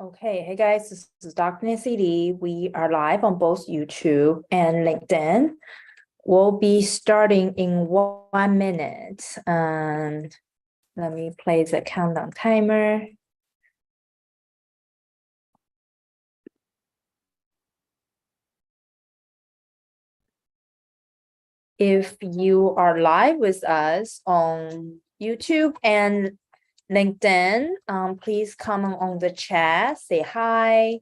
Okay, hey guys, this is Dr. Nancy Lee. We are live on both YouTube and LinkedIn. We'll be starting in 1 minute. And let me play the countdown timer. If you are live with us on YouTube and LinkedIn, please comment on the chat, say hi,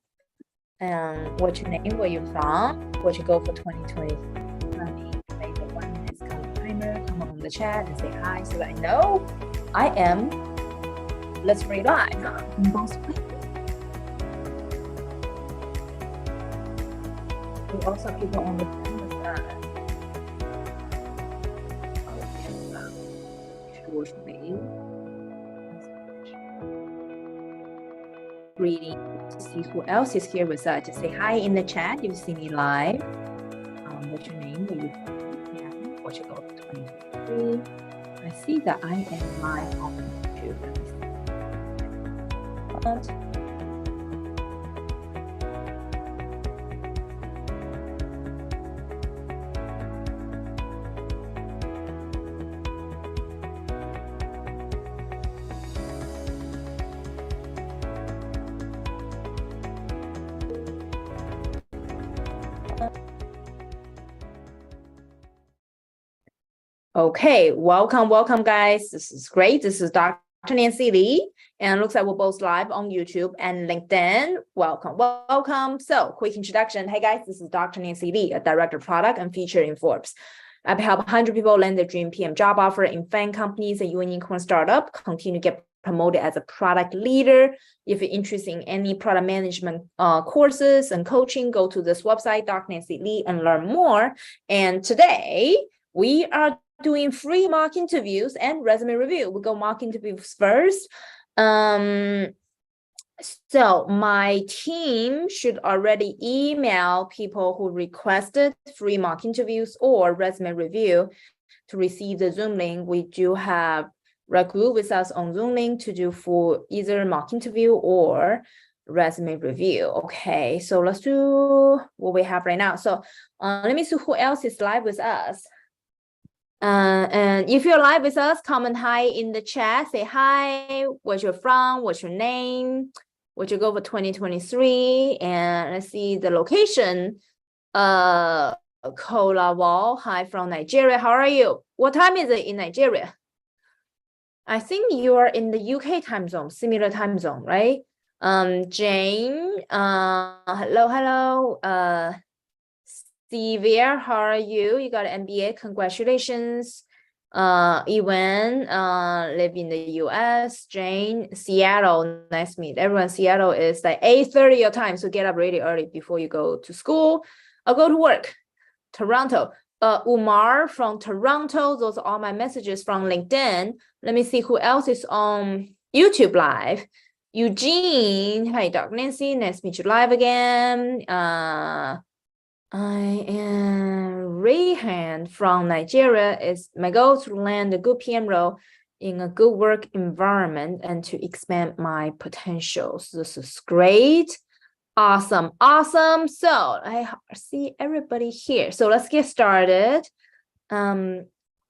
what's your name, where you're from, what you go for 2020. Let me play the 1 minute countdown timer, comment on the chat and say hi so that I know I am Let's Read Live in both places. We also have people on the phone with us. Reading to see who else is here with us. Just say hi in the chat if you see me live. What's your name? Where you from? Yeah. What you go for 2023? I see that I am live on YouTube. Okay, welcome guys. This is great. This is Dr. Nancy Lee, and it looks like we're both live on YouTube and LinkedIn. Welcome. So, quick introduction. Hey guys, this is Dr. Nancy Lee, a director of product and featured in Forbes. I've helped 100 people land their dream PM job offer in FAANG companies and unicorn startup, continue to get promoted as a product leader. If you're interested in any product management courses and coaching, go to this website, Dr. Nancy Lee, and learn more. And today, we are doing free mock interviews and resume review. We'll go mock interviews first. So my team should already email people who requested free mock interviews or resume review to receive the Zoom link. We do have Raghu with us on Zoom link to do for either mock interview or resume review. Okay, so let's do what we have right now. So let me see who else is live with us. And if you're live with us, comment hi in the chat. Say hi, where you're from, what's your name, what you go for 2023, and let's see the location. Kola Wall, hi from Nigeria. How are you? What time is it in Nigeria? I think you are in the UK time zone, similar time zone, right? Jane, hello. Sylvia, how are you? You got an MBA, congratulations. Ewan, live in the US. Jane, Seattle, nice to meet everyone. Seattle is like 8:30 your time, so get up really early before you go to school or go to work. Toronto, Umar from Toronto. Those are all my messages from LinkedIn. Let me see who else is on YouTube live. Eugene, hi, Dr. Nancy, nice to meet you live again. I am Rehman from Nigeria. It's my goal to land a good PM role in a good work environment and to expand my potentials. This is great. Awesome. So I see everybody here. So let's get started. Let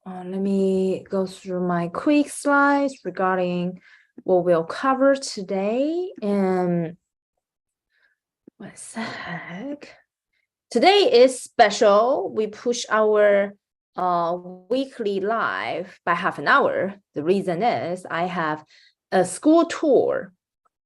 me go through my quick slides regarding what we'll cover today. And one sec. Today is special. We push our weekly live by half an hour. The reason is I have a school tour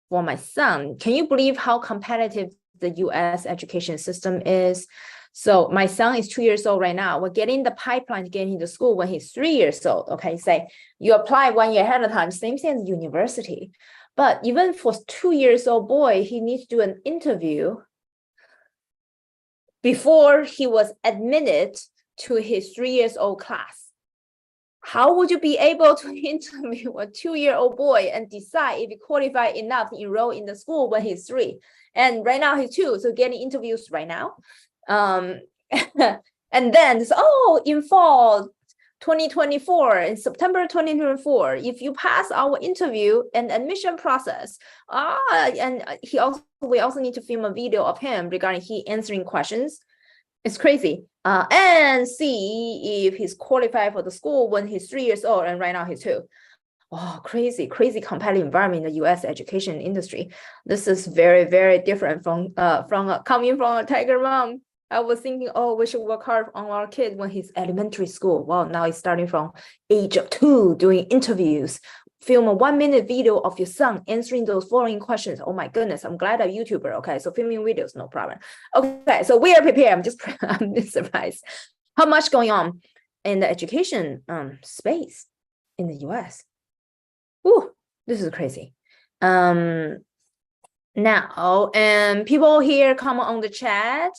for my son. Can you believe how competitive the US education system is? So my son is 2 years old right now. We're getting the pipeline to get into school when he's 3 years old. Okay, say you apply 1 year ahead of time, same thing as university. But even for 2 years old boy, he needs to do an interview before he was admitted to his 3 years old class. How would you be able to interview a 2-year-old boy and decide if he qualified enough to enroll in the school when he's 3? And right now he's 2, so getting interviews right now. And then, in fall 2024, in September 2024, if you pass our interview and admission process, and we also need to film a video of him regarding he answering questions. It's crazy. And see if he's qualified for the school when he's 3 years old, and right now he's 2. Oh, crazy competitive environment in the U.S. education industry. This is very, very different from coming from a tiger mom. I was thinking, oh, we should work hard on our kid when he's elementary school. Well, now he's starting from age of 2, doing interviews. Film a 1-minute video of your son answering those following questions. Oh my goodness, I'm glad I'm a YouTuber. Okay, so filming videos, no problem. Okay, so we are prepared. I'm surprised how much going on in the education space in the US. Ooh, this is crazy. Now, and people here comment on the chat.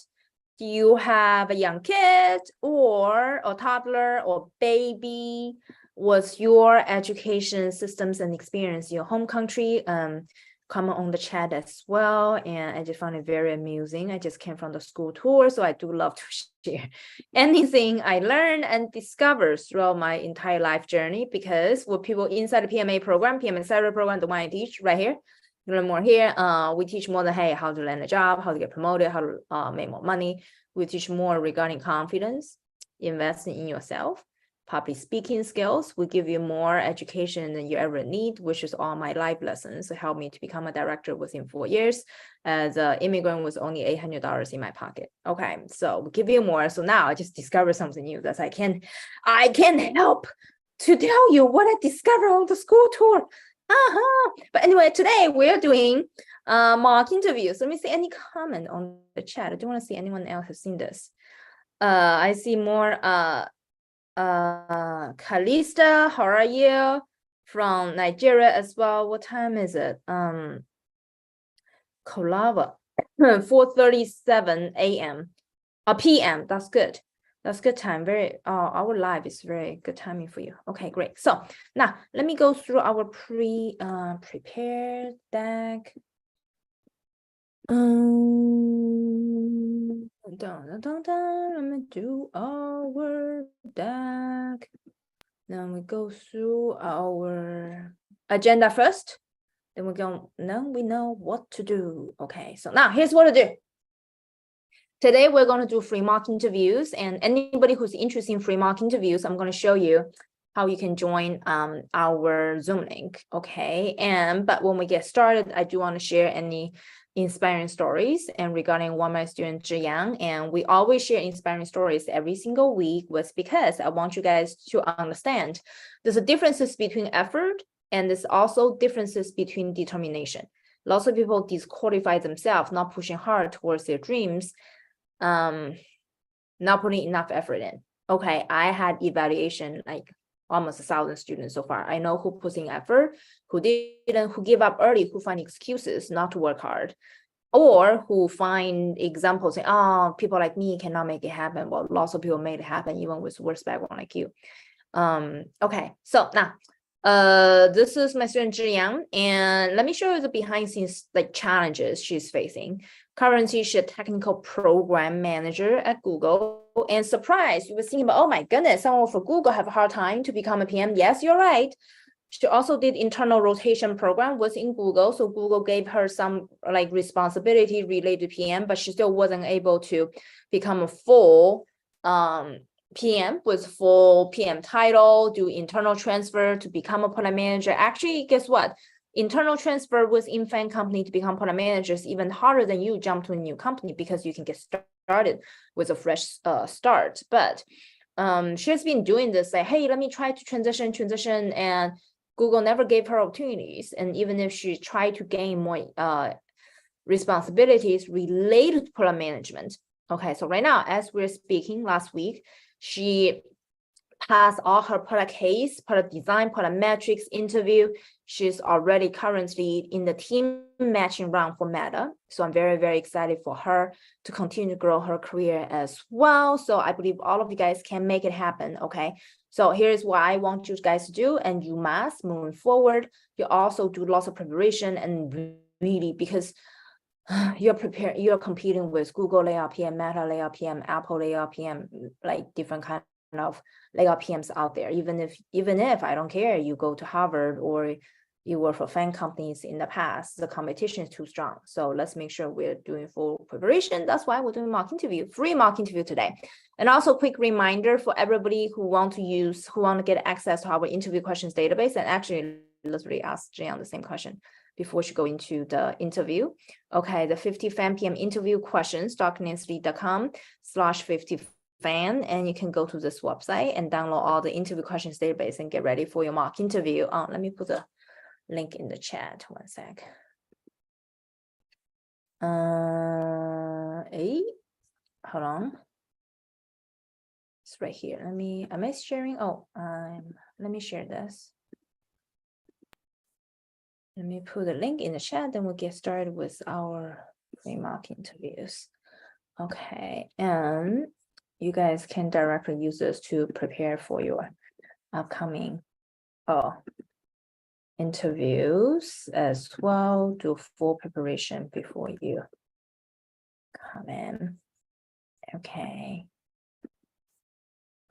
Do you have a young kid or a toddler or baby? What's your education systems and experience in your home country? Comment on the chat as well. And I just found it very amusing. I just came from the school tour, so I do love to share anything I learned and discovered throughout my entire life journey, because what people inside the PMA program, PMA Accelerator program, the one I teach right here, learn more here. We teach more than, hey, how to land a job, how to get promoted, how to make more money. We teach more regarding confidence, investing in yourself, public speaking skills. We give you more education than you ever need, which is all my life lessons to help me to become a director within 4 years. As an immigrant with only $800 in my pocket. Okay, so we give you more. So now I just discovered something new that I can help to tell you what I discovered on the school tour. But anyway, today we're doing mock interviews. Let me see any comment on the chat. I don't want to see anyone else has seen this. I see more Kalista, how are you? From Nigeria as well. What time is it? Kolava, 4:37 a.m. p.m. That's good. That's good time. Very our live is very good timing for you. Okay, great. So now let me go through our prepared deck. Let me do our deck. Then we go through our agenda first. Then we know what to do. Okay, so now here's what to do. Today, we're going to do free mock interviews, and anybody who's interested in free mock interviews, I'm going to show you how you can join our Zoom link, okay? But when we get started, I do want to share any inspiring stories and regarding one of my student, Ziyang, and we always share inspiring stories every single week, was because I want you guys to understand there's a differences between effort and there's also differences between determination. Lots of people disqualify themselves, not pushing hard towards their dreams, not putting enough effort in. Okay, I had evaluation like almost 1,000 students so far. I know who puts in effort, who didn't, who give up early, who find excuses not to work hard, or who find examples saying, oh, people like me cannot make it happen. Well, lots of people made it happen, even with worse background like you. Okay, so now this is my student Ziyang, and let me show you the behind scenes like challenges she's facing. Currently, she's a technical program manager at Google. And surprise, you were thinking about, oh my goodness, someone for Google have a hard time to become a PM. Yes, you're right. She also did internal rotation program within Google. So Google gave her some like responsibility related to PM, but she still wasn't able to become a full PM with full PM title, do internal transfer to become a product manager. Actually, guess what? Internal transfer within fan company to become product manager is even harder than you jump to a new company, because you can get started with a fresh start. But she's been doing this, like, hey, let me try to transition, and Google never gave her opportunities. And even if she tried to gain more responsibilities related to product management. Okay, so right now, as we're speaking, last week, she passed all her product case, product design, product metrics interview. She's already currently in the team matching round for Meta. So I'm very, very excited for her to continue to grow her career as well. So I believe all of you guys can make it happen, okay? So here's what I want you guys to do, and you must, moving forward, you also do lots of preparation, and really, because you're competing with Google layout PM, Meta layout PM, Apple layout PM, like different kind of layout PMs out there. Even if I don't care, you go to Harvard or you work for FAANG companies in the past, the competition is too strong. So let's make sure we're doing full preparation. That's why we're doing mock interview, free mock interview today. And also quick reminder for everybody who want to get access to our interview questions database. And actually, let's really ask Ziyang the same question before she go into the interview. Okay, the 50 FAANG PM interview questions, drnancy.com/50 FAANG, and you can go to this website and download all the interview questions database and get ready for your mock interview. Let me put the link in the chat. One sec. Hold on. It's right here. Am I sharing? Let me share this. Let me put a link in the chat, then we'll get started with our mock interviews. Okay, and you guys can directly use this to prepare for your upcoming interviews as well. Do full preparation before you come in. Okay.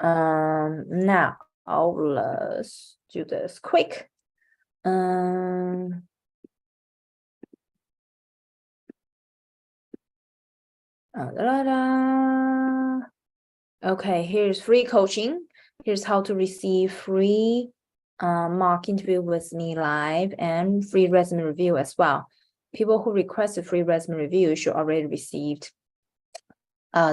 Now let's do this quick. Okay, here's free coaching. Here's how to receive free mock interview with me live and free resume review as well. People who requested free resume review should already received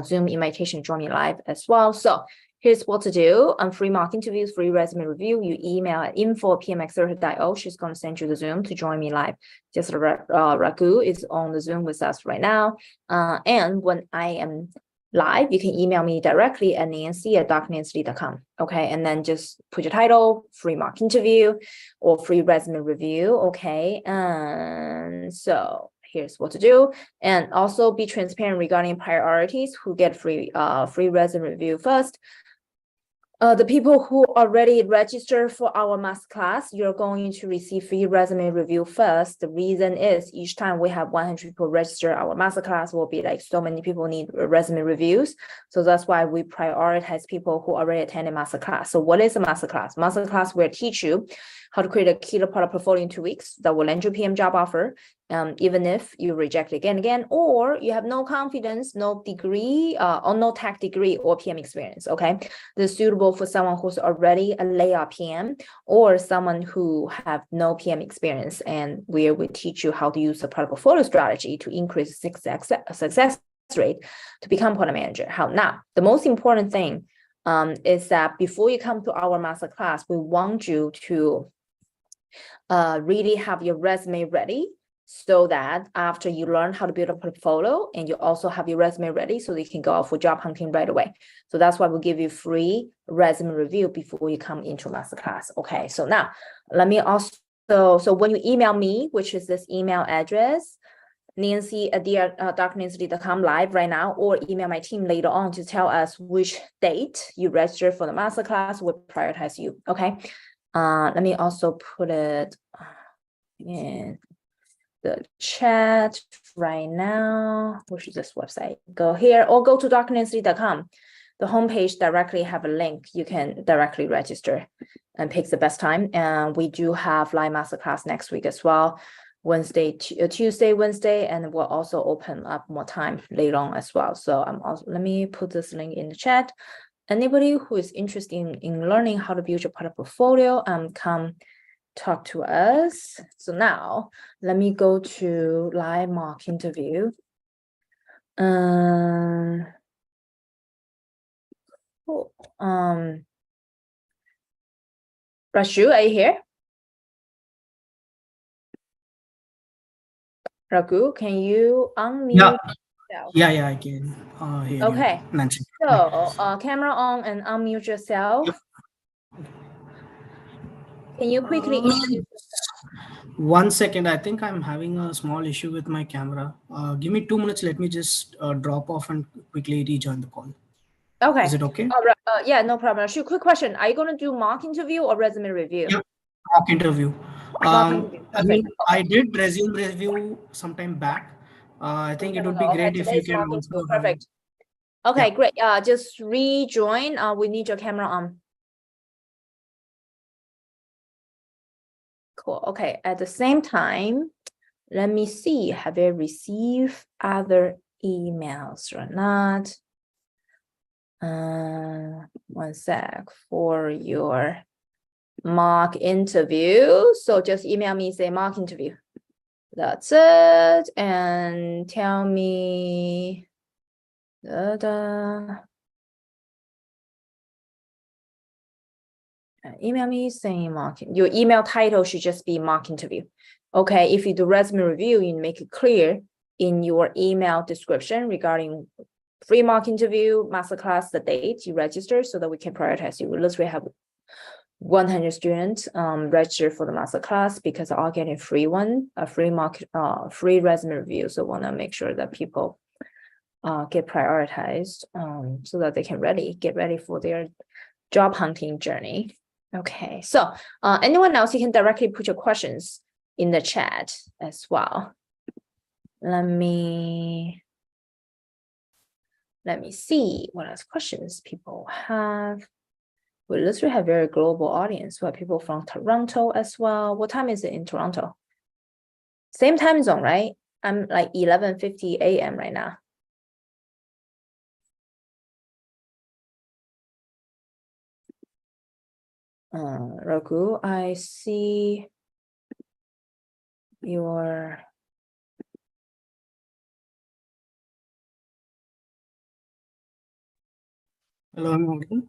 Zoom invitation to join me live as well. So here's what to do. On free mock interviews, free resume review, you email at info@pmaccelerator.io. She's going to send you the Zoom to join me live. Just Raghu is on the Zoom with us right now. And when I am live, you can email me directly at nancy@drnancy.com. Okay, and then just put your title, free mock interview, or free resume review. Okay, and so here's what to do. And also be transparent regarding priorities. Who get free resume review first? The people who already registered for our masterclass, you're going to receive free resume review first. The reason is each time we have 100 people register our masterclass, will be like so many people need resume reviews. So that's why we prioritize people who already attended masterclass. So what is a masterclass? Masterclass will teach you how to create a killer product portfolio in 2 weeks that will land your PM job offer, even if you reject again and again, or you have no confidence, no degree, or no tech degree or PM experience. Okay, this is suitable for someone who's already a layout PM or someone who have no PM experience, and where we teach you how to use the product portfolio strategy to increase success rate to become product manager. How now? The most important thing is that before you come to our masterclass, we want you to really have your resume ready, so that after you learn how to build a portfolio, and you also have your resume ready so that you can go out for job hunting right away. So that's why we'll give you free resume review before you come into masterclass. Okay, so now let me also, so when you email me, which is this email address, nancy@drnancy.com live right now, or email my team later on to tell us which date you register for the masterclass, we'll prioritize you. Okay, let me also put it in the chat right now, which is this website. Go here or go to drnancy.com. The homepage directly have a link. You can directly register and pick the best time. And we do have live masterclass next week as well, Tuesday, Wednesday, and we'll also open up more time later on as well. So let me put this link in the chat. Anybody who is interested in learning how to build your product portfolio, come talk to us. So now let me go to live mock interview. Raghu, are you here? Raghu, can you unmute yourself? Yeah, I can hear okay. you, Nancy. So camera on and unmute yourself. Yep. Can you quickly introduce yourself? 1 second. I think I'm having a small issue with my camera. Give me 2 minutes. Let me just drop off and quickly rejoin the call. Okay. Is it okay? Yeah, no problem. Sure. Quick question. Are you going to do mock interview or resume review? Yeah, mock interview. I mean, I did resume review sometime back. I think it would be great if you can also. Perfect. Okay, Yeah. great. Just rejoin. We need your camera on. Cool. Okay. At the same time, let me see. Have you received other emails or not? 1 sec for your mock interview. So just email me, say mock interview. That's it. And tell me email me saying mock. Your email title should just be mock interview. Okay, if you do resume review, you make it clear in your email description regarding free mock interview, masterclass, the date you register so that we can prioritize you. We literally have 100 students register for the masterclass because I'll get a free one, a free mock, free resume review. So want to make sure that people get prioritized so that they can get ready for their job hunting journey. Okay, so anyone else, you can directly put your questions in the chat as well. Let me see what else questions people have. We literally have very global audience. We have people from Toronto as well. What time is it in Toronto? Same time zone, right? I'm like 11:50 a.m. right now. Raghu, I see your Hello, I'm audible?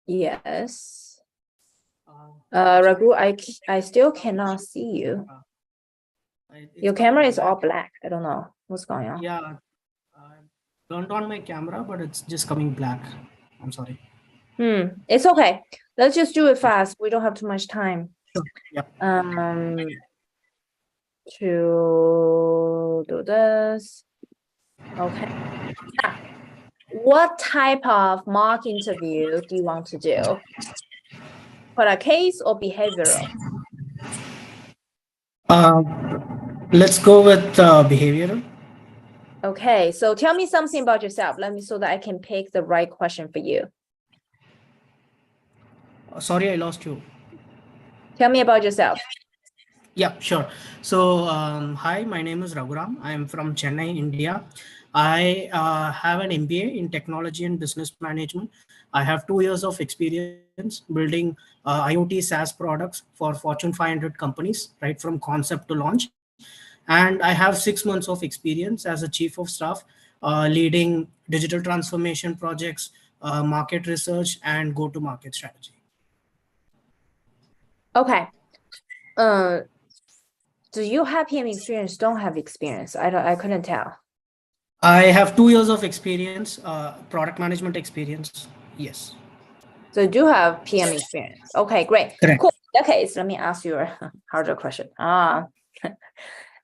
yes. Raghu, I still cannot see you. Your camera is all black. I don't know what's going on. Yeah, I turned on my camera, but it's just coming black. I'm sorry. It's okay. Let's just do it fast. We don't have too much time. Sure. Yep. To do this. Okay. Now, what type of mock interview do you want to do? Product case or behavioral? Let's go with behavioral. Okay, so tell me something about yourself. So that I can pick the right question for you. Sorry, I lost you. Tell me about yourself. Yeah, sure. So, hi, my name is Raghuram. I am from Chennai, India. I have an MBA in technology and business management. I have 2 years of experience building IoT SaaS products for Fortune 500 companies, right from concept to launch. And I have 6 months of experience as a chief of staff, leading digital transformation projects, market research, and go-to-market strategy. Okay. Do you have PM experience? Don't have experience. I couldn't tell. I have 2 years of experience, product management experience. Yes. So you do have PM experience. Okay, great. Correct. Cool. In that case, let me ask you a harder question.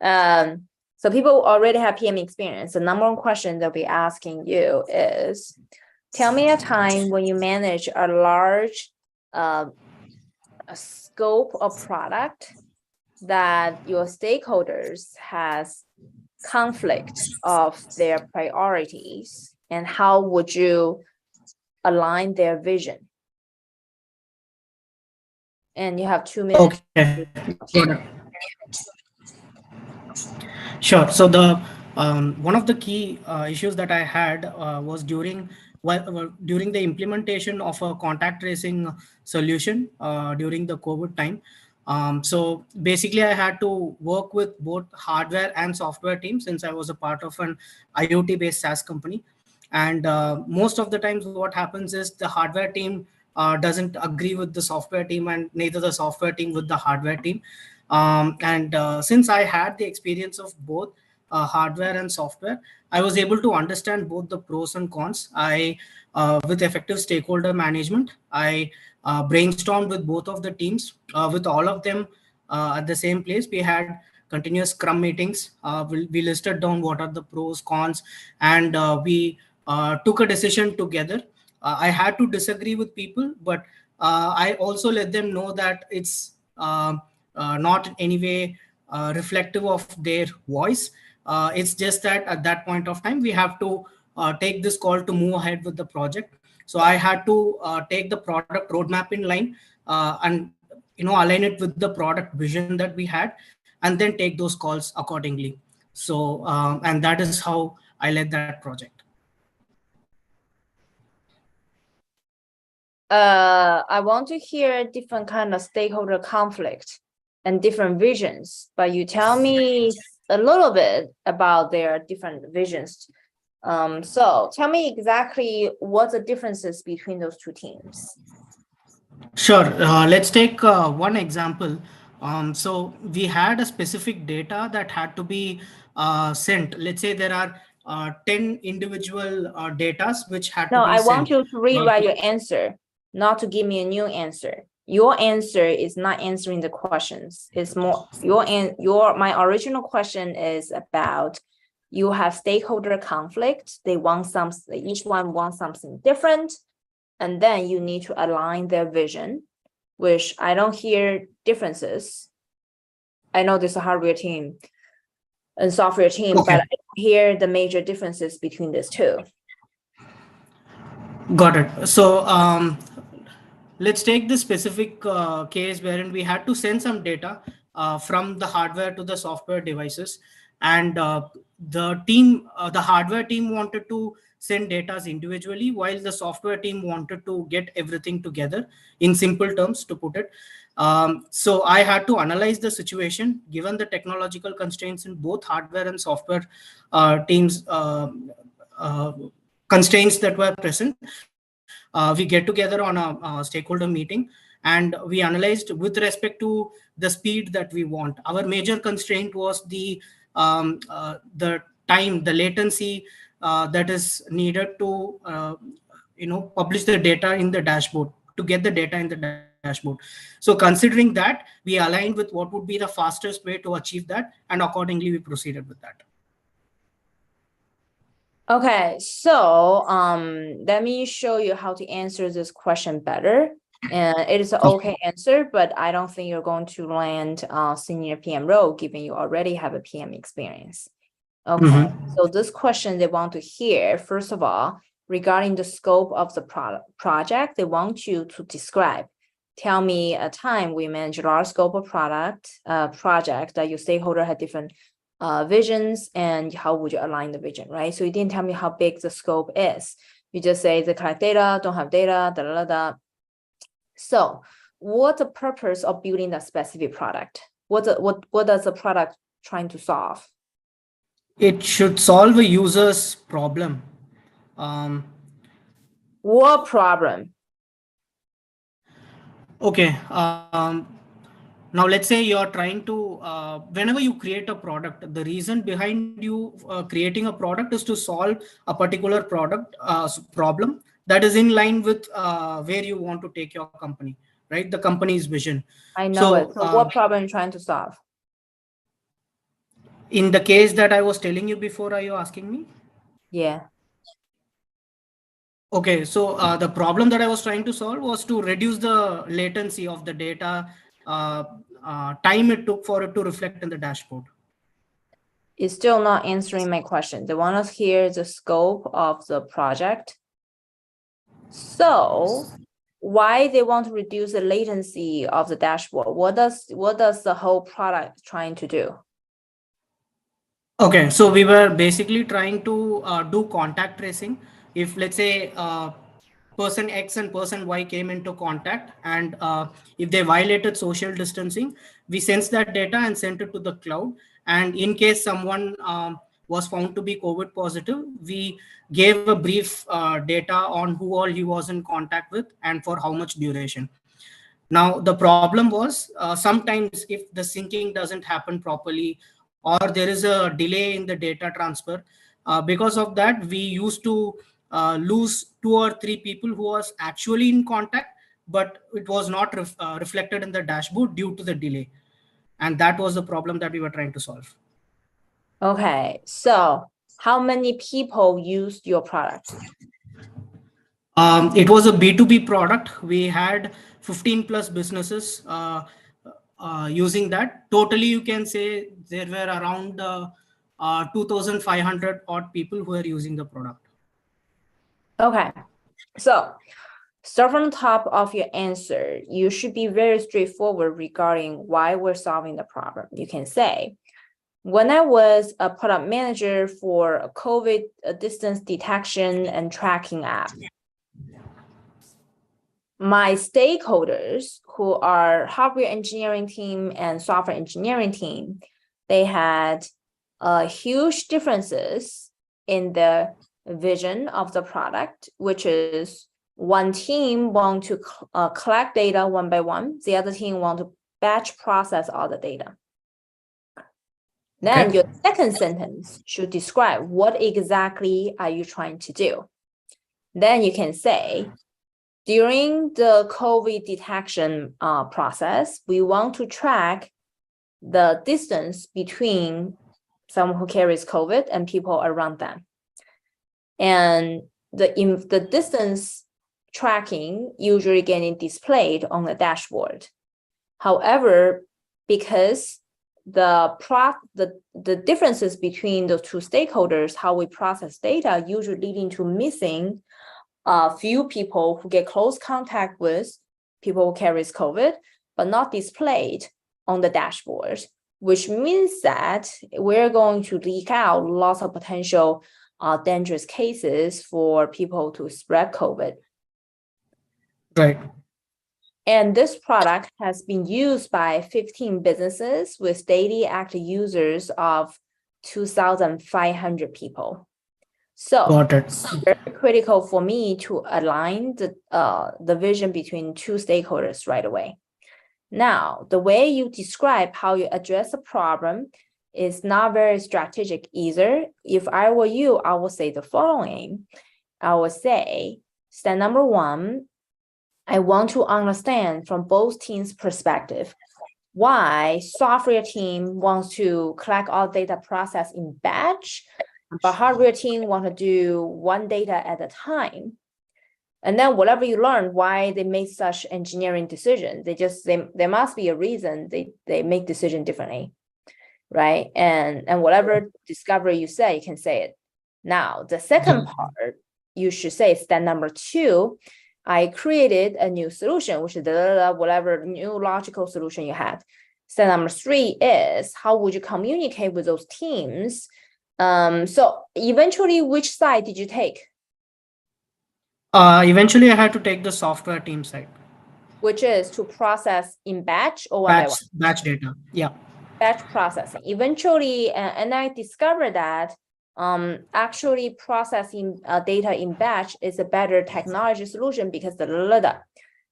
So people already have PM experience. The number one question they'll be asking you is, tell me a time when you manage a large a scope of product that your stakeholders has conflict of their priorities, and how would you align their vision? And you have 2 minutes. Okay. Sure. So the one of the key issues that I had was during the implementation of a contact tracing solution during the COVID time. So basically, I had to work with both hardware and software teams since I was a part of an IoT-based SaaS company. And most of the times, what happens is the hardware team doesn't agree with the software team, and neither the software team with the hardware team. And since I had the experience of both hardware and software, I was able to understand both the pros and cons. With effective stakeholder management, I brainstormed with both of the teams, with all of them at the same place. We had continuous scrum meetings. We listed down what are the pros, cons, and we took a decision together. I had to disagree with people, but I also let them know that it's not in any way reflective of their voice. It's just that at that point of time, we have to take this call to move ahead with the project. So I had to take the product roadmap in line, and align it with the product vision that we had, and then take those calls accordingly. So and that is how I led that project. I want to hear different kind of stakeholder conflict and different visions, but you tell me a little bit about their different visions. So tell me exactly what the differences between those two teams. Sure. Let's take one example. So we had a specific data that had to be sent. Let's say there are 10 individual datas which had to No, be I sent. want you to rewrite your answer, not to give me a new answer. Your answer is not answering the questions. It's more my original question is about you have stakeholder conflict. They want each one wants something different, and then you need to align their vision, which I don't hear differences. I know there's a hardware team and software team, Okay. but I don't hear the major differences between these two. Got it. So let's take this specific case wherein we had to send some data from the hardware to the software devices, and the hardware team wanted to send data individually, while the software team wanted to get everything together, in simple terms to put it. So I had to analyze the situation given the technological constraints in both hardware and software teams, uh, constraints that were present. We get together on a stakeholder meeting, and we analyzed with respect to the speed that we want. Our major constraint was the time, the latency that is needed to publish the data in the dashboard, to get the data in the dashboard. So considering that, we aligned with what would be the fastest way to achieve that, and accordingly we proceeded with that. Okay, so let me show you how to answer this question better. And it is an okay answer, but I don't think you're going to land senior PM role given you already have a PM experience. Okay, so this question they want to hear, first of all, regarding the scope of the project, they want you to describe. Tell me a time we manage a large scope of project that your stakeholder had different visions, and how would you align the vision, right? So you didn't tell me how big the scope is. You just say they collect data, don't have data, da da da. So what's the purpose of building that specific product? What does the product trying to solve? It should solve a user's problem. What problem? Okay. Now let's say you're trying to, whenever you create a product, the reason behind you creating a product is to solve a particular product problem that is in line with where you want to take your company, right? The company's vision. I know it. So what problem are you trying to solve? In the case that I was telling you before, are you asking me? Yeah. Okay, so the problem that I was trying to solve was to reduce the latency of the data, time it took for it to reflect in the dashboard. It's still not answering my question. They want us hear the scope of the project. So why they want to reduce the latency of the dashboard? What does the whole product trying to do? Okay, so we were basically trying to do contact tracing. If let's say person X and person Y came into contact, and if they violated social distancing, we sense that data and sent it to the cloud. And in case someone was found to be COVID positive, we gave a brief data on who all he was in contact with and for how much duration. Now, the problem was sometimes if the syncing doesn't happen properly, or there is a delay in the data transfer, because of that, we used to lose 2 or 3 people who was actually in contact, but it was not reflected in the dashboard due to the delay. And that was the problem that we were trying to solve. Okay, so how many people used your product? It was a B2B product. We had 15 plus businesses using that. Totally, you can say there were around 2,500 odd people who are using the product. Okay, so start from the top of your answer. You should be very straightforward regarding why we're solving the problem. You can say, when I was a product manager for a COVID distance detection and tracking app, my stakeholders, who are hardware engineering team and software engineering team, they had huge differences in the vision of the product, which is one team want to collect data one by one, the other team want to batch process all the data. Then your second sentence should describe what exactly are you trying to do. Then you can say, during the COVID detection process, we want to track the distance between someone who carries COVID and people around them. And the distance tracking usually getting displayed on the dashboard. However, because the differences between the two stakeholders, how we process data, usually leading to missing a few people who get close contact with people who carries COVID, but not displayed on the dashboard, which means that we're going to leak out lots of potential dangerous cases for people to spread COVID. Right. And this product has been used by 15 businesses with daily active users of 2,500 people. So Got it. it's very critical for me to align the vision between two stakeholders right away. Now, the way you describe how you address the problem is not very strategic either. If I were you, I would say the following. I would say, step number one, I want to understand from both teams' perspective why software team wants to collect all data process in batch, but hardware team want to do one data at a time. And then whatever you learn, why they make such engineering decision, there must be a reason they make decision differently, right? And whatever discovery you say, you can say it. Now, the second part, you should say step number two, I created a new solution, which is whatever new logical solution you had. Step number three is, how would you communicate with those teams? So eventually, which side did you take? Eventually, I had to take the software team side. Which is to process in batch or one by one? Batch data. Yeah. Batch processing. Eventually, and I discovered that actually processing data in batch is a better technology solution because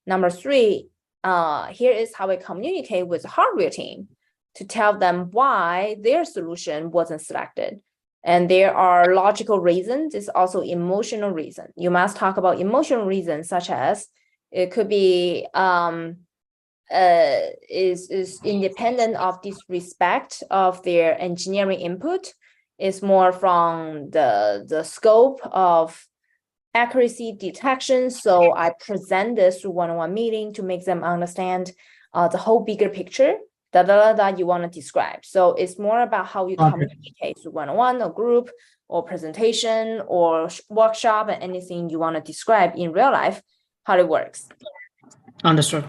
number three, here is how I communicate with the hardware team to tell them why their solution wasn't selected. And there are logical reasons. It's also emotional reason. You must talk about emotional reasons, such as it could be is independent of disrespect of their engineering input. Is more from the scope of accuracy detection. So I present this through one-on-one meeting to make them understand the whole bigger picture that you want to describe. So it's more about how you communicate through one-on-one or group or presentation or workshop and anything you want to describe in real life, how it works. Understood.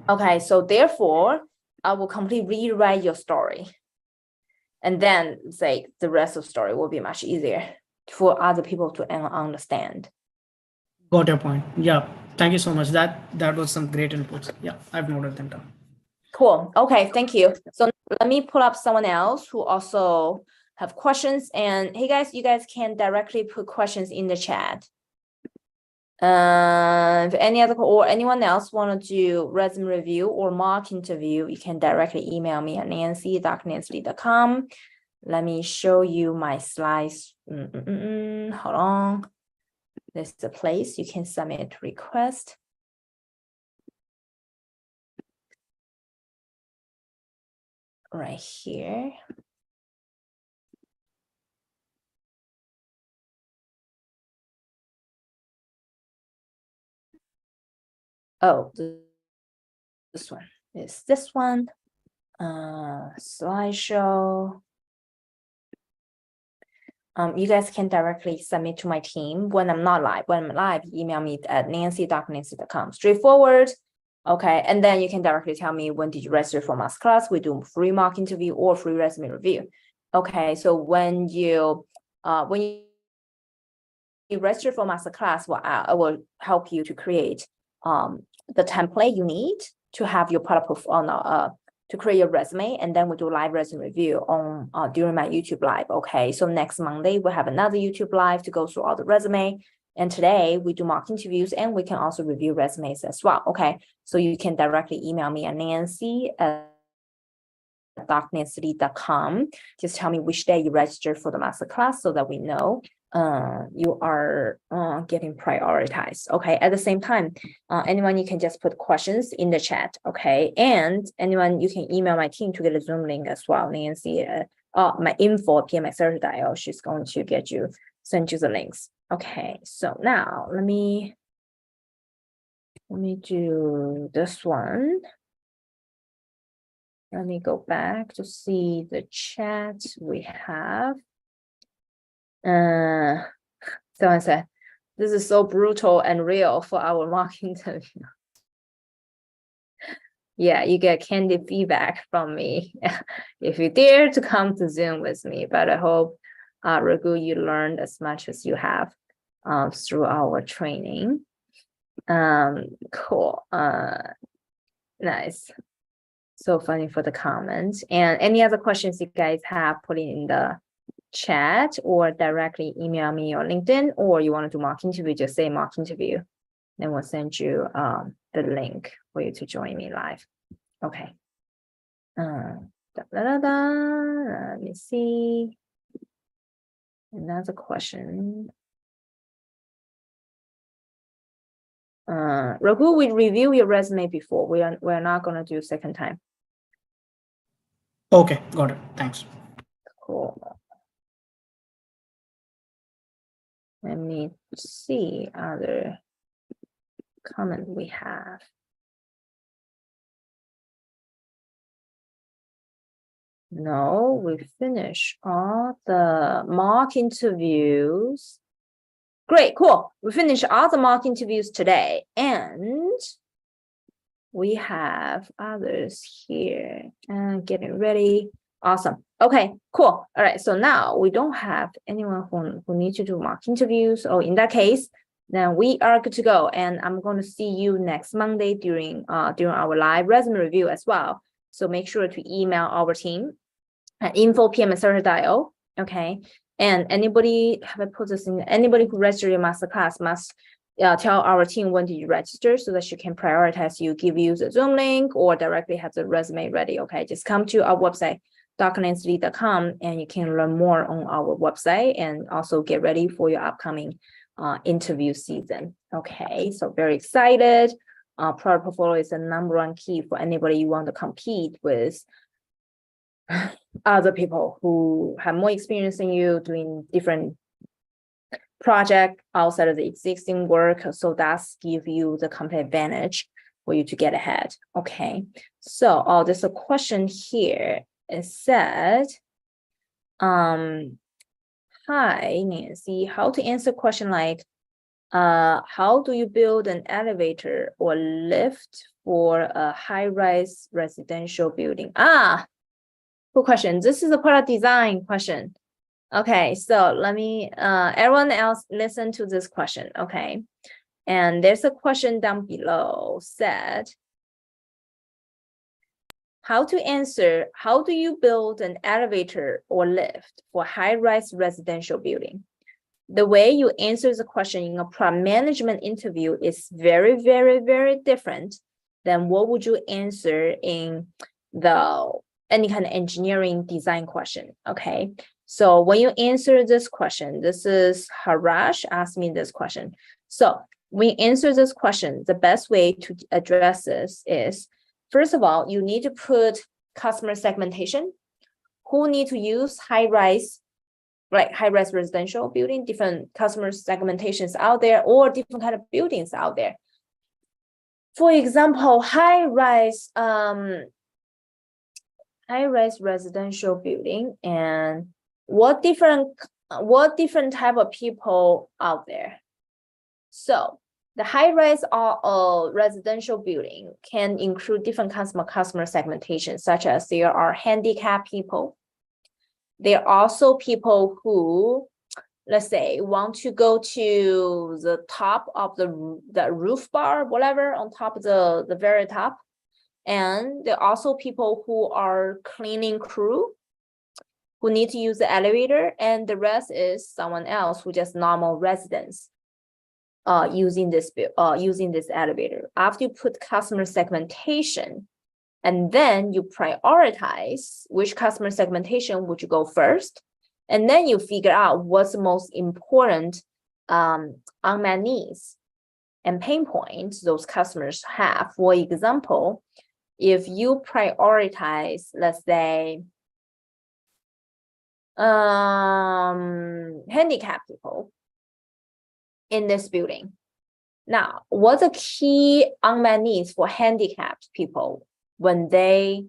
Okay, so therefore, I will completely rewrite your story. And then say the rest of the story will be much easier for other people to understand. Got your point. Yeah. Thank you so much. That was some great inputs. Yeah, I've noted them down. Cool. Okay, thank you. So let me pull up someone else who also have questions. And hey guys, you guys can directly put questions in the chat. If anyone else want to do resume review or mock interview, you can directly email me at nancy.nancy.com. Let me show you my slides. Hold on. This is the place you can submit request. Right here. Oh, this one is this one. Slideshow. you guys can directly submit to my team when I'm not live. When I'm live, email me at nancy.nancy.com. Straightforward. Okay, and then you can directly tell me when did you register for masterclass. We do free mock interview or free resume review. Okay, so when you register for masterclass, I will help you to create the template you need to have your product to create your resume, and then we do live resume review on during my YouTube live. Okay, so next Monday we'll have another YouTube live to go through all the resume. And today we do mock interviews, and we can also review resumes as well. Okay, so you can directly email me at nancy@darknancy.com. Just tell me which day you registered for the masterclass so that we know you are getting prioritized. Okay, at the same time, anyone, you can just put questions in the chat. Okay, and anyone, you can email my team to get a Zoom link as well. Nancy, my info pmxservice.io, she's going to send you the links. Okay, so now let me do this one. Let me go back to see the chat we have. Someone said, this is so brutal and real for our mock interview. Yeah, you get candid feedback from me if you dare to come to Zoom with me. But I hope, Raghu, you learned as much as you have through our training. Cool. Nice. So funny for the comments. And any other questions you guys have, put it in the chat or directly email me or LinkedIn, or you want to do mock interview, just say mock interview. Then we'll send you the link for you to join me live. Okay. Let me see. Another question. Raghu, we review your resume before. We're not gonna do second time. Okay, got it. Thanks. Cool. Let me see other comment we have. No, we finished all the mock interviews. Great, cool. We finished all the mock interviews today, and we have others here and getting ready. Awesome. Okay, cool. All right, so now we don't have anyone who needs to do mock interviews. Oh, in that case, then we are good to go. And I'm going to see you next Monday during our live resume review as well. So make sure to email our team at info@pmxservice.io. Okay. And anybody who registered your masterclass must tell our team when did you register so that she can prioritize you, give you the Zoom link, or directly have the resume ready. Okay, just come to our website, darknancy.com, and you can learn more on our website and also get ready for your upcoming interview season. Okay, so very excited. Product portfolio is the #1 key for anybody you want to compete with other people who have more experience than you doing different project outside of the existing work. So that's give you the competitive advantage for you to get ahead. Okay, so there's a question here. It said, hi Nancy, how to answer a question like, how do you build an elevator or lift for a high-rise residential building? Good question. This is a product design question. Okay, so let me, everyone else listen to this question, okay? And there's a question down below said, how to answer, how do you build an elevator or lift for high-rise residential building? The way you answer the question in a product management interview is very, very, very different than what would you answer in any kind of engineering design question, okay? So when you answer this question, this is Harash asked me this question. So when you answer this question, the best way to address this is, first of all, you need to put customer segmentation. Who need to use high-rise residential building, different customer segmentations out there, or different kind of buildings out there. For example, high-rise residential building, and what different what different type of people out there. So the high-rise or residential building can include different customer segmentation, such as there are handicapped people. There are also people who, let's say, want to go to the top of the roof bar, whatever, on top of the very top. And there are also people who are cleaning crew who need to use the elevator, and the rest is someone else who just normal residents using this elevator. After you put customer segmentation, and then you prioritize which customer segmentation would you go first, and then you figure out what's the most important unmet needs and pain points those customers have. For example, if you prioritize, let's say, handicapped people in this building. Now, what's the key unmet needs for handicapped people when they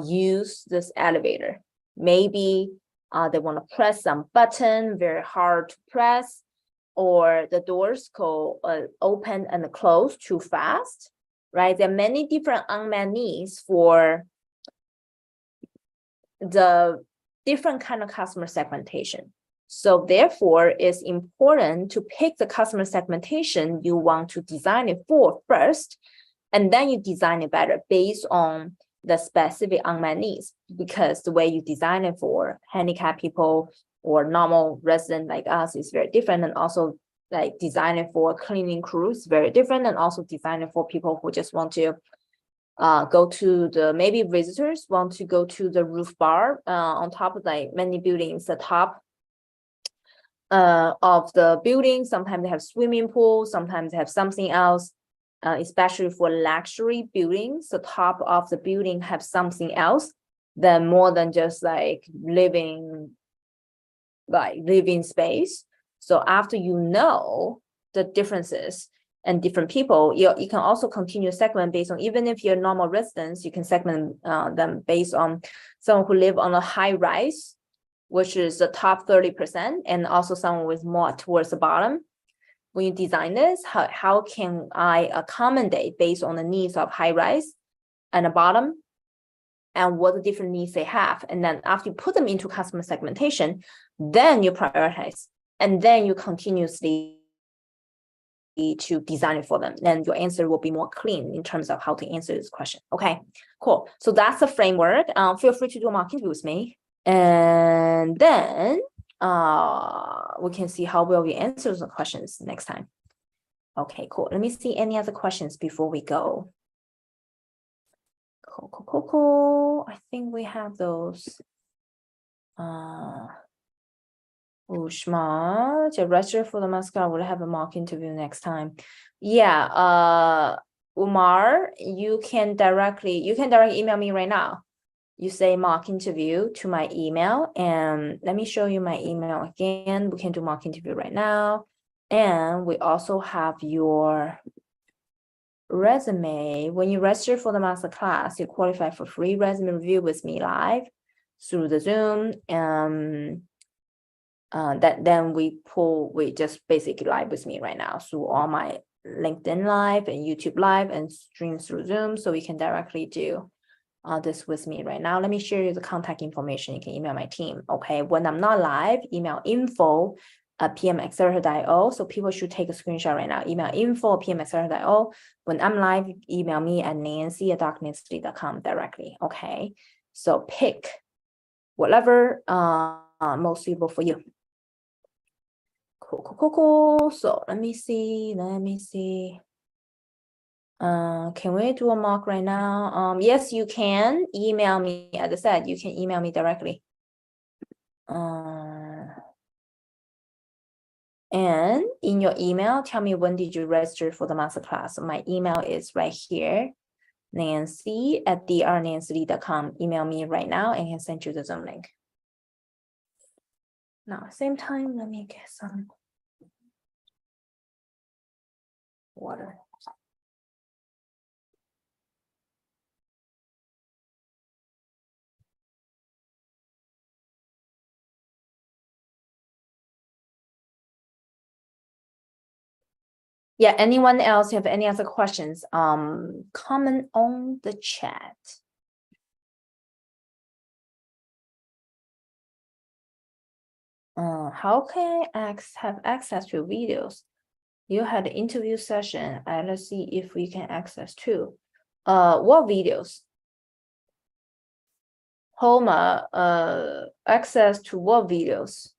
use this elevator? Maybe they want to press some button, very hard to press, or the doors go open and close too fast, right? There are many different unmet needs for the different kind of customer segmentation. So therefore, it's important to pick the customer segmentation you want to design it for first, and then you design it better based on the specific unmet needs, because the way you design it for handicapped people or normal resident like us is very different, and also like design it for cleaning crews is very different, and also design it for people who just want to go to the, maybe visitors want to go to the roof bar on top of like many buildings, the top of the building. Sometimes they have swimming pool, sometimes they have something else, especially for luxury buildings. The top of the building have something else than more than just like living space. So after you know the differences and different people, you can also continue segment based on, even if you're normal residents, you can segment them based on someone who live on a high rise, which is the top 30%, and also someone with more towards the bottom. When you design this, how can I accommodate based on the needs of high rise and the bottom, and what the different needs they have? And then after you put them into customer segmentation, then you prioritize, and then you continuously to design it for them. Then your answer will be more clean in terms of how to answer this question. Okay, cool. So that's the framework. Feel free to do a mock interview with me, and then we can see how well we answer the questions next time. Okay, cool. Let me see any other questions before we go. Cool. I think we have those. Ushma, to register for the mascot, we'll have a mock interview next time. Yeah, Umar, you can directly email me right now. You say mock interview to my email, and let me show you my email again. We can do mock interview right now. And we also have your resume. When you register for the master class, you qualify for free resume review with me live through the Zoom. Then we just basically live with me right now through all my LinkedIn live and YouTube live and stream through Zoom. So we can directly do this with me right now. Let me share you the contact information. You can email my team. Okay, when I'm not live, email info@pmaccelerator.io. So people should take a screenshot right now. Email info@pmaccelerator.io. When I'm live, email me at nancy@darknancy.com directly. Okay, so pick whatever most suitable for you. Cool. So let me see. Can we do a mock right now? Yes, you can email me. As I said, you can email me directly. And in your email, tell me when did you register for the masterclass. So my email is right here, nancy@drnancy.com. Email me right now and I can send you the Zoom link. Now, same time, let me get some water. Yeah, anyone else have any other questions? Comment on the chat. How can I have access to videos? You had an interview session, and let's see if we can access to. What videos? Homa, access to what videos?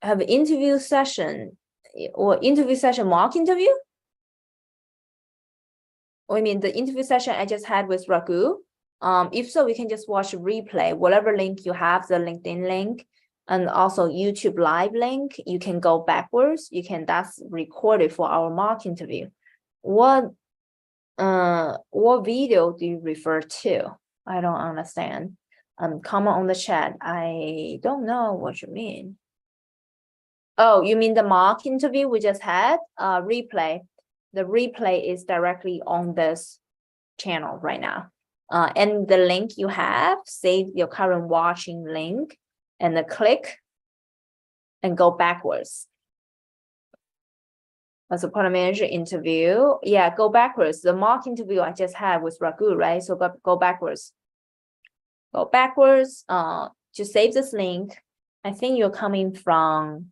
Have interview session or interview session mock interview? Or I mean the interview session I just had with Raghu. If so, we can just watch a replay. Whatever link you have, the LinkedIn link, and also YouTube live link, you can go backwards. That's recorded for our mock interview. What video do you refer to? I don't understand. Comment on the chat. I don't know what you mean. Oh, you mean the mock interview we just had? Replay. The replay is directly on this channel right now. And the link you have, save your current watching link and then click and go backwards. As a product manager interview, yeah, go backwards. The mock interview I just had with Raghu, right? So go backwards. Go backwards. To save this link, I think you're coming from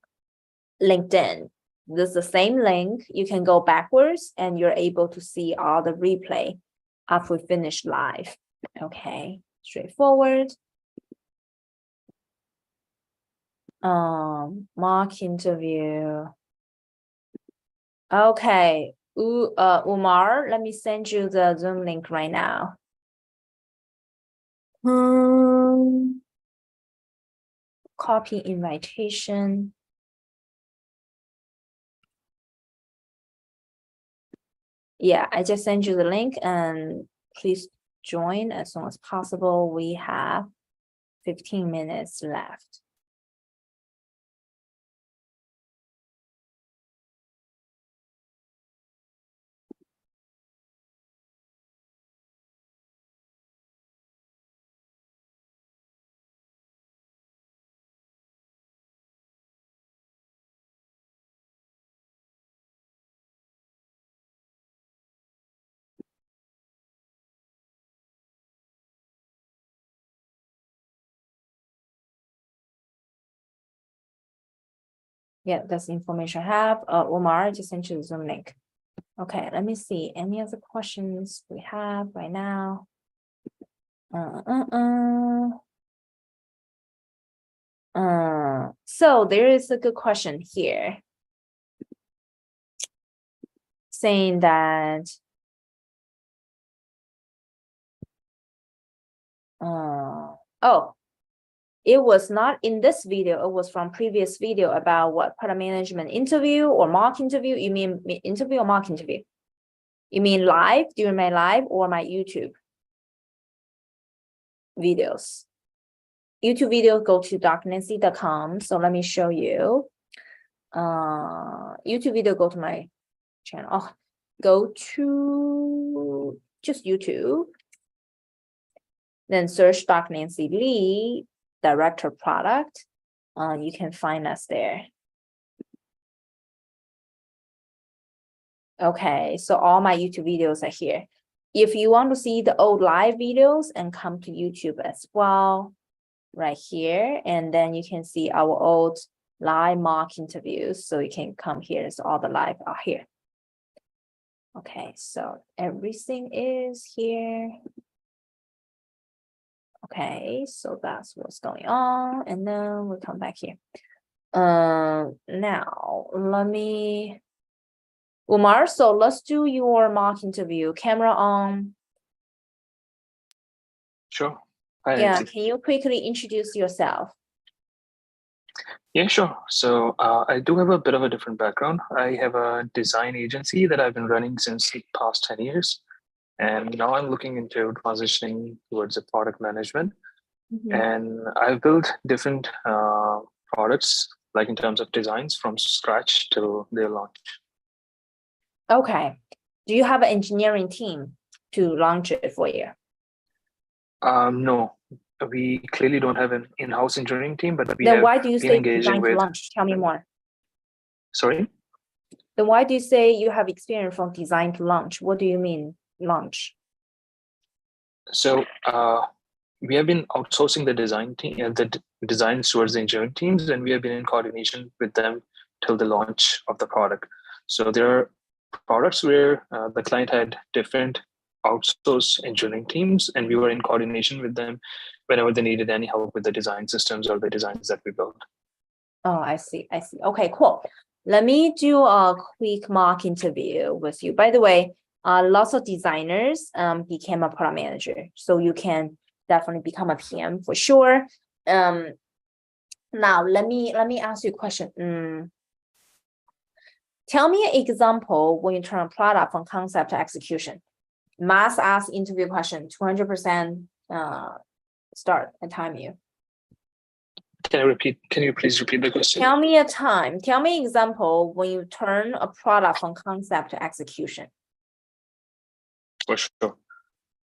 LinkedIn. This is the same link. You can go backwards and you're able to see all the replay after we finish live. Okay, straightforward. Mock interview. Okay, Umar, let me send you the Zoom link right now. Copy invitation. Yeah, I just sent you the link and please join as soon as possible. We have 15 minutes left. Yeah, that's the information I have. Umar, I just sent you the Zoom link. Okay, let me see. Any other questions we have right now? So there is a good question here saying that it was not in this video, it was from previous video about what product management interview or mock interview. You mean interview or mock interview? You mean live, during my live or my YouTube videos? YouTube video, go to drnancy.com. So let me show you. YouTube video, go to my channel. Oh, go to just YouTube. Then search Dr. Nancy Lee, Director Product. You can find us there. Okay, so all my YouTube videos are here. If you want to see the old live videos and come to YouTube as well, right here, and then you can see our old live mock interviews. So you can come here, so all the live are here. Okay, so everything is here. Okay, so that's what's going on. And then we'll come back here. Now let me, Umar, so let's do your mock interview. Camera on. Sure. Hi, Yeah, Nancy. can you quickly introduce yourself? Yeah, sure. So I do have a bit of a different background. I have a design agency that I've been running since the past 10 years. And now I'm looking into transitioning towards a product management. And I've built different products, like in terms of designs from scratch till their launch. Okay. Do you have an engineering team to launch it for you? No, we clearly don't have an in-house engineering team, but we Then have why do you been say engaging design to with. launch? Tell me more. Sorry? Then why do you say you have experience from design to launch? What do you mean launch? So we have been outsourcing the design team, designs towards the engineering teams, and we have been in coordination with them till the launch of the product. So there are products where the client had different outsourced engineering teams, and we were in coordination with them whenever they needed any help with the design systems or the designs that we built. Oh, I see. I see. Okay, cool. Let me do a quick mock interview with you. By the way, lots of designers became a product manager, so you can definitely become a PM for sure. Now let me ask you a question. Tell me an example when you turn a product from concept to execution. Must ask interview question, 200% start and time you. Can you please repeat the question? Tell me an example when you turn a product from concept to execution. For sure.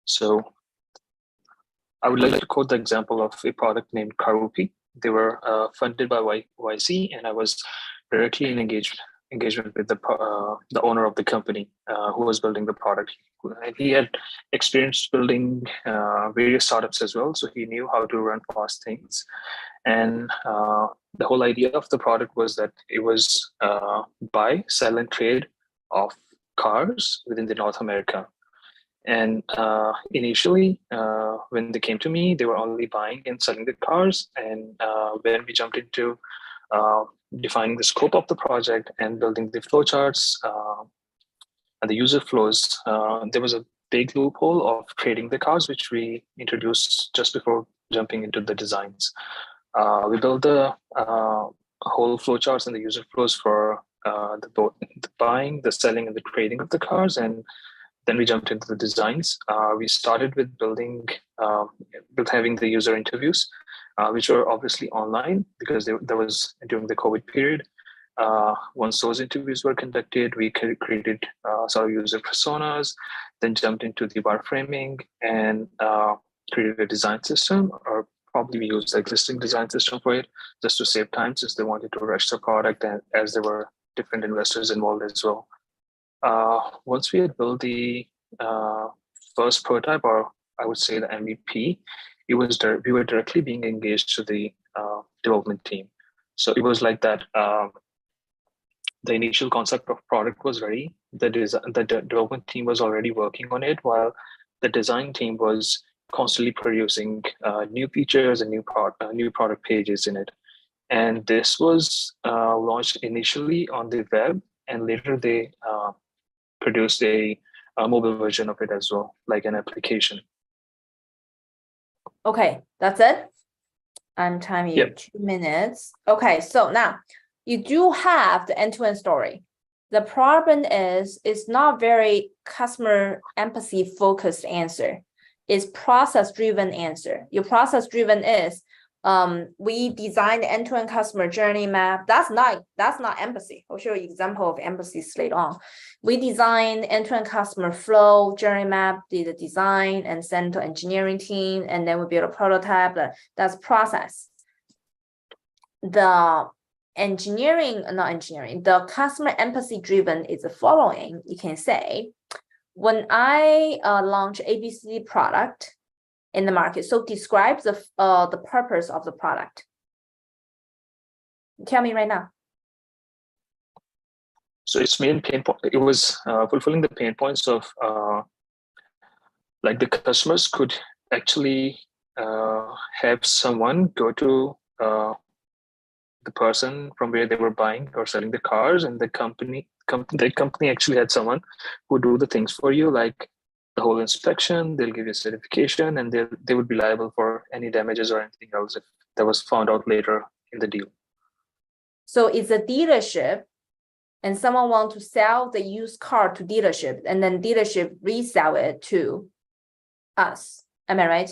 So I would like to quote the example of a product named Karupi. They were funded by YC, and I was directly in engagement with the owner of the company who was building the product. He had experience building various startups as well, so he knew how to run fast things. And the whole idea of the product was that it was buy, sell, and trade of cars within the North America. And initially, when they came to me, they were only buying and selling the cars. And when we jumped into defining the scope of the project and building the flowcharts and the user flows, there was a big loophole of trading the cars, which we introduced just before jumping into the designs. We built the whole flowcharts and the user flows for the buying, the selling, and the trading of the cars. And then we jumped into the designs. We started with having the user interviews, which were obviously online because there was during the COVID period. Once those interviews were conducted, we created sort of user personas, then jumped into the wireframing and created a design system, or probably we used the existing design system for it just to save time since they wanted to rush the product, and as there were different investors involved as well. Once we had built the first prototype, or I would say the MVP, we were directly being engaged to the development team. So it was like that. The initial concept of product was ready. The development team was already working on it, while the design team was constantly producing new features and new product pages in it. And this was launched initially on the web, and later they produced a mobile version of it as well, like an application. Okay, that's it. I'm timing you 2 minutes. Okay, so now you do have the end-to-end story. The problem is it's not very customer empathy focused answer. It's process-driven answer. Your process-driven is we designed the end-to-end customer journey map. That's not empathy. I'll show you an example of empathy later on. We designed end-to-end customer flow journey map, did the design and sent to engineering team, and then we build a prototype. That's process. The the customer empathy driven is the following. You can say, when I launch ABC product in the market, so describe the purpose of the product. Tell me right now. So its main pain point, it was fulfilling the pain points of like the customers could actually have someone go to the person from where they were buying or selling the cars, and the company actually had someone who do the things for you, like the whole inspection. They'll give you a certification, and they would be liable for any damages or anything else if that was found out later in the deal. So it's a dealership, and someone want to sell the used car to dealership, and then dealership resell it to us. Am I right?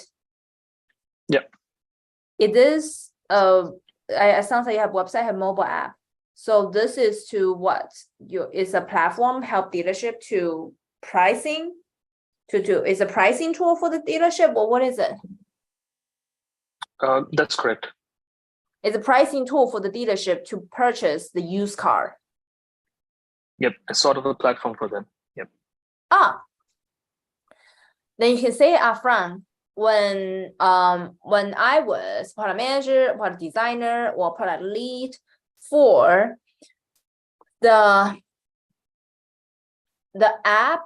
Yeah. It is it sounds like you have website, have mobile app. So this is to what? It's a platform help dealership to pricing to do. Is a pricing tool for the dealership, or what is it? That's correct. It's a pricing tool for the dealership to purchase the used car. Yep, it's sort of a platform for them. Yep. Ah, then you can say upfront when I was product manager, product designer, or product lead for the app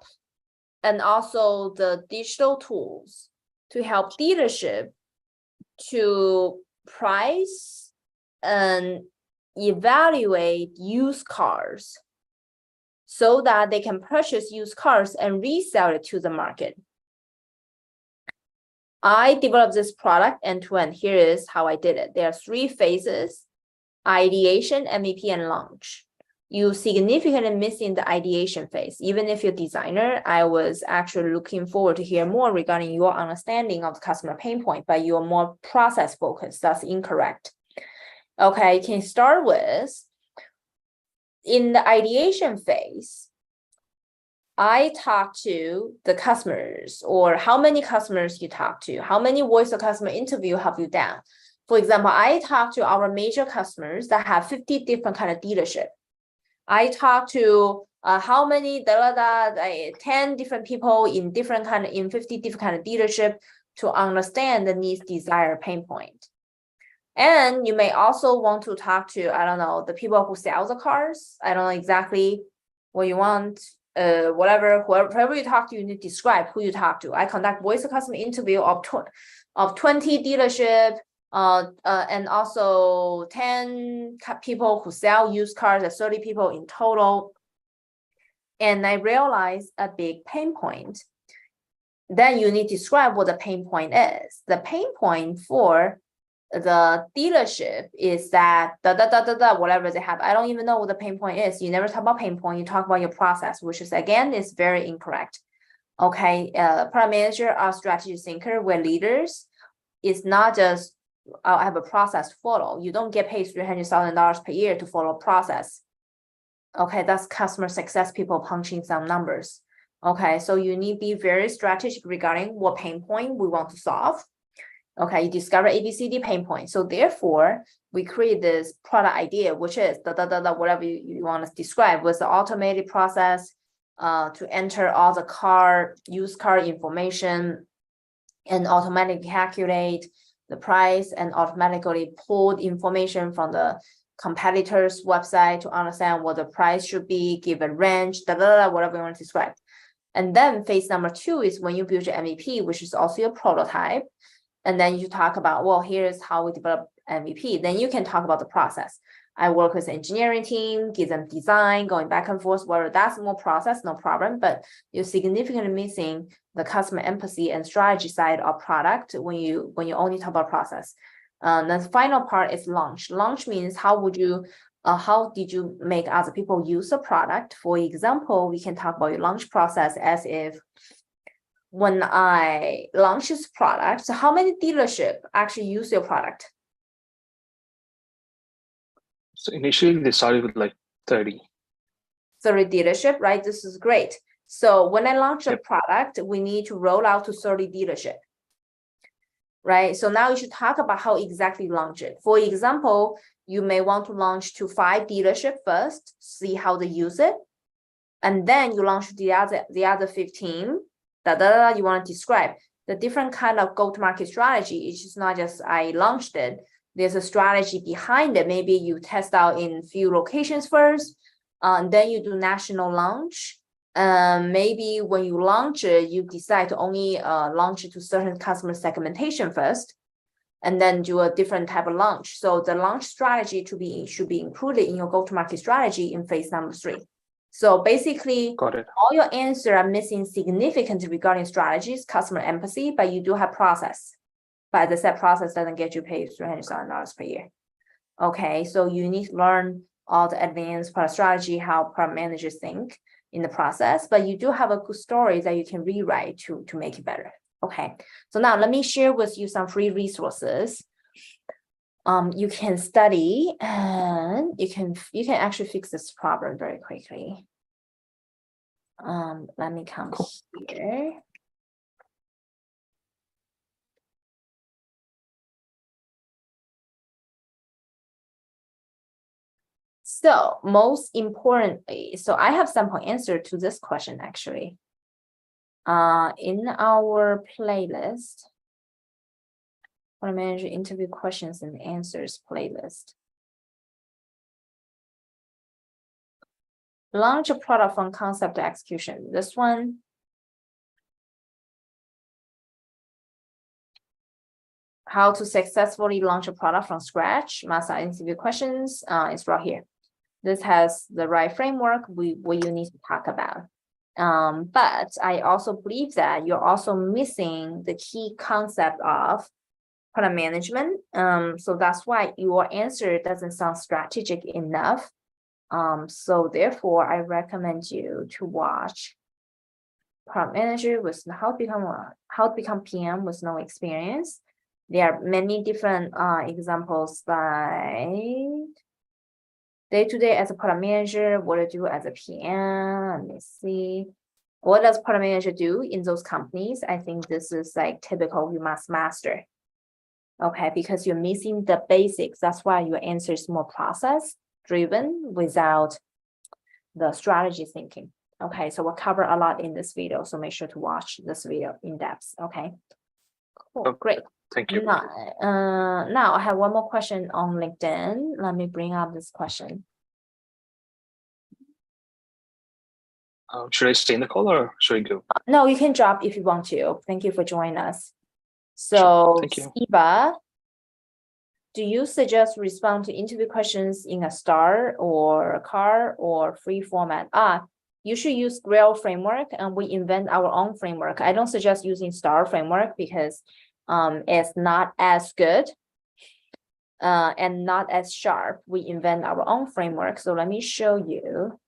and also the digital tools to help dealership to price and evaluate used cars so that they can purchase used cars and resell it to the market. I developed this product end-to-end. Here is how I did it. There are 3 phases: ideation, MVP, and launch. You significantly missing the ideation phase. Even if you're a designer, I was actually looking forward to hear more regarding your understanding of the customer pain point, but you're more process focused. That's incorrect. Okay, you can start with, in the ideation phase, I talk to the customers, or how many customers you talk to, how many voice of customer interview have you done. For example, I talk to our major customers that have 50 different kind of dealership. I talk to how many 10 different people in 50 different kind of dealership to understand the needs, desire, pain point. And you may also want to talk to, I don't know, the people who sell the cars. I don't know exactly what you want. Whoever you talk to, you need to describe who you talk to. I conduct voice of customer interview of 20 dealership, and also 10 people who sell used cars, 30 people in total. And I realized a big pain point. Then you need to describe what the pain point is. The pain point for the dealership is that whatever they have. I don't even know what the pain point is. You never talk about pain point. You talk about your process, which is, again, is very incorrect. Okay, product manager or strategy thinker, we're leaders. It's not just I have a process to follow. You don't get paid $300,000 per year to follow a process. Okay, that's customer success people punching some numbers. Okay, so you need to be very strategic regarding what pain point we want to solve. Okay, you discover ABCD pain point. So therefore, we create this product idea, which is whatever you want to describe, with the automated process to enter all the used car information and automatically calculate the price and automatically pull the information from the competitor's website to understand what the price should be, give a range, whatever you want to describe. And then phase number 2 is when you build your MVP, which is also your prototype. And then you talk about, well, here's how we develop MVP. Then you can talk about the process. I work with the engineering team, give them design, going back and forth, whether that's more process, no problem, but you're significantly missing the customer empathy and strategy side of product when you only talk about process. The final part is launch. Launch means how did you make other people use the product? For example, we can talk about your launch process as if when I launch this product, so how many dealership actually use your product? So initially they started with like 30. 30 dealership, right? This is great. So when I launch a product, we need to roll out to 30 dealership, right? So now you should talk about how exactly launch it. For example, you may want to launch to 5 dealership first, see how they use it. And then you launch the other 15. You want to describe the different kind of go-to-market strategy. It's just not just I launched it. There's a strategy behind it. Maybe you test out in few locations first, and then you do national launch. Maybe when you launch it, you decide to only launch it to certain customer segmentation first, and then do a different type of launch. So the launch strategy should be included in your go-to-market strategy in phase number 3. So basically, Got it. All your answers are missing significantly regarding strategies, customer empathy, but you do have process. But as I said, process doesn't get you paid $300,000 per year. Okay, so you need to learn all the advanced product strategy, how product managers think in the process, but you do have a good story that you can rewrite to make it better. Okay, so now let me share with you some free resources. You can study and you can actually fix this problem very quickly. Let me come here. So most importantly, so I have sample answer to this question actually. In our playlist, Product Manager interview questions and answers playlist. Launch a product from concept to execution. This one. How to successfully launch a product from scratch. Master interview questions is right here. This has the right framework what you need to talk about. But I also believe that you're also missing the key concept of product management. So that's why your answer doesn't sound strategic enough. So therefore, I recommend you to watch Product Manager with how to become PM with no experience. There are many different examples like day-to-day as a product manager, what to do as a PM. Let me see. What does product manager do in those companies? I think this is like typical, you must master. Okay, because you're missing the basics. That's why your answer is more process driven without the strategy thinking. Okay, so we'll cover a lot in this video. So make sure to watch this video in depth. Okay, cool, great. Thank you. Now I have one more question on LinkedIn. Let me bring up this question. Should I stay in the call or should I go? No, you can drop if you want to. Thank you for joining us. So, sure. Thank you. Eva, do you suggest respond to interview questions in a star or a card or free format? You should use Grail framework, and we invent our own framework. I don't suggest using star framework because it's not as good and not as sharp. We invent our own framework. So let me show you.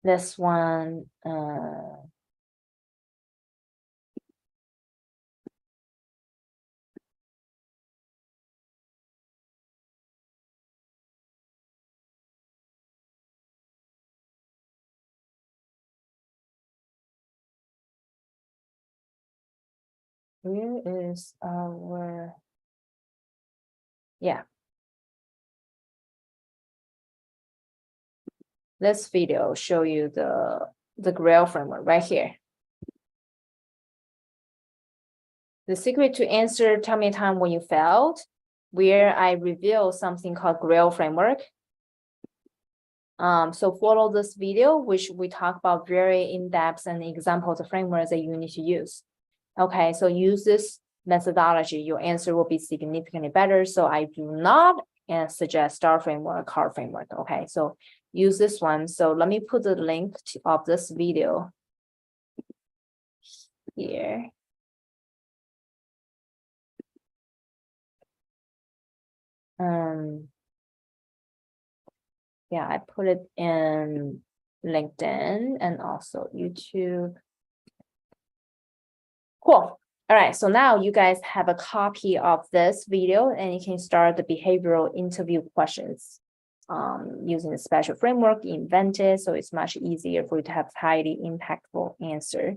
This one, where is our, yeah. This video show you the Grail framework right here. The secret to answer, tell me a time when you failed, where I reveal something called Grail framework. So follow this video, which we talk about very in-depth and examples of frameworks that you need to use. Okay, so use this methodology, your answer will be significantly better. So I do not suggest star framework, card framework. Okay, so use this one. So let me put the link of this video here. Yeah, I put it in LinkedIn and also YouTube. Cool. All right, so now you guys have a copy of this video and you can start the behavioral interview questions using the special framework invented, so it's much easier for you to have highly impactful answer.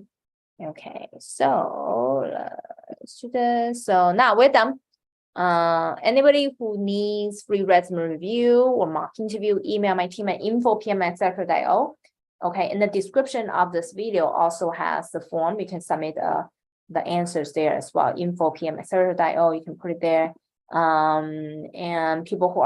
Okay, so let's do this. So now we're done. Anybody who needs free resume review or mock interview, email my team at info@pm@etc.io. Okay, in the description of this video also has the form. You can submit the answers there as well. info@pm@etc.io. You can put it there. And people who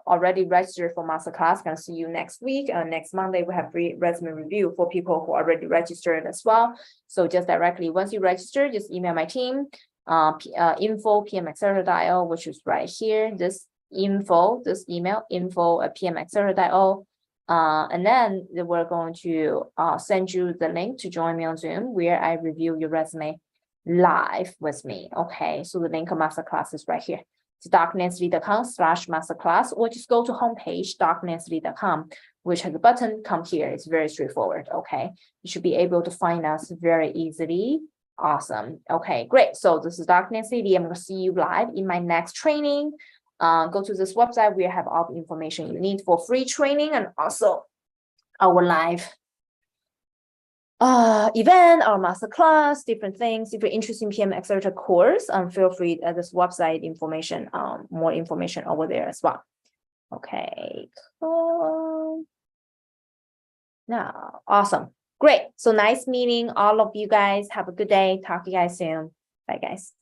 already registered for masterclass, gonna see you next week. Next Monday we have free resume review for people who already registered as well. So just directly, once you register, just email my team. info@pm@etc.io, which is right here. This email info@pm@etc.io. And then we're going to send you the link to join me on Zoom, where I review your resume live with me. Okay, so the link of masterclass is right here. It's darknancy.com/masterclass, or just go to homepage darknancy.com, which has a button, come here. It's very straightforward. Okay, you should be able to find us very easily. Awesome. Okay, great. So this is Dr. Nancy. I'm going to see you live in my next training. Go to this website. We have all the information you need for free training and also our live event or masterclass, different things. If you're interested in PM Accelerator course, feel free at this website information, more information over there as well. Okay, cool. Now, awesome. Great. So nice meeting all of you guys. Have a good day. Talk to you guys soon. Bye, guys.